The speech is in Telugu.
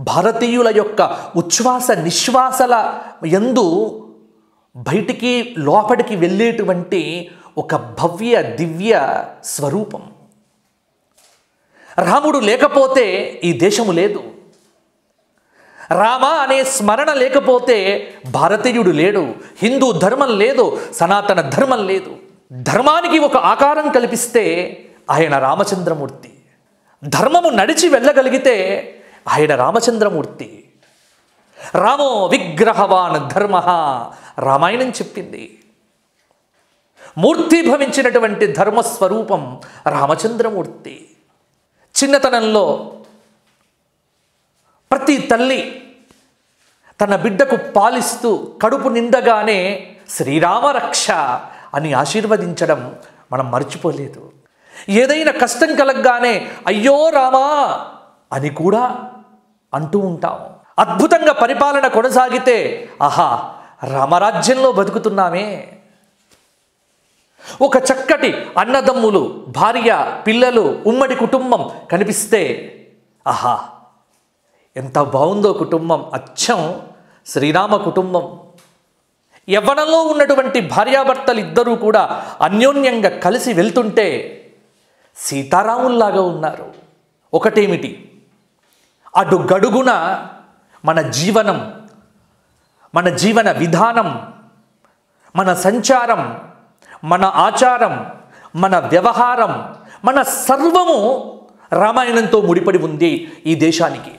భారతీయుల యొక్క ఉచ్ఛ్వాస నిశ్వాసల యందు బయటికి లోపలికి వెళ్ళేటువంటి ఒక భవ్య దివ్య స్వరూపం. రాముడు లేకపోతే ఈ దేశము లేదు. రామ అనే స్మరణ లేకపోతే భారతీయుడు లేడు, హిందూ ధర్మం లేదు, సనాతన ధర్మం లేదు. ధర్మానికి ఒక ఆకారం కల్పిస్తే ఆయన రామచంద్రమూర్తి. ధర్మము నడిచి వెళ్ళగలిగితే ఆయన రామచంద్రమూర్తి. రామో విగ్రహవాన్ ధర్మ రామాయణం చెప్పింది. మూర్తిభవించినటువంటి ధర్మస్వరూపం రామచంద్రమూర్తి. చిన్నతనంలో ప్రతి తల్లి తన బిడ్డకు పాలిస్తూ కడుపు నిండగానే శ్రీరామరక్ష అని ఆశీర్వదించడం మనం మర్చిపోలేదు. ఏదైనా కష్టం కలగగానే అయ్యో రామా అని కూడా అంటూ ఉంటాం. అద్భుతంగా పరిపాలన కొనసాగితే ఆహా రామరాజ్యంలో బతుకుతున్నామే. ఒక చక్కటి అన్నదమ్ములు, భార్య, పిల్లలు, ఉమ్మడి కుటుంబం కనిపిస్తే ఆహా ఎంత బాగుందో కుటుంబం, అచ్చం శ్రీరామ కుటుంబం. యవ్వనంలో ఉన్నటువంటి భార్యాభర్తలు ఇద్దరూ కూడా అన్యోన్యంగా కలిసి వెళ్తుంటే సీతారాముల్లాగా ఉన్నారు. ఒకటేమిటి, అడుగడుగున మన జీవనం, మన జీవన విధానం, మన సంచారం, మన ఆచారం, మన వ్యవహారం, మన సర్వము రామాయణంతో ముడిపడి ఉంది ఈ దేశానికి.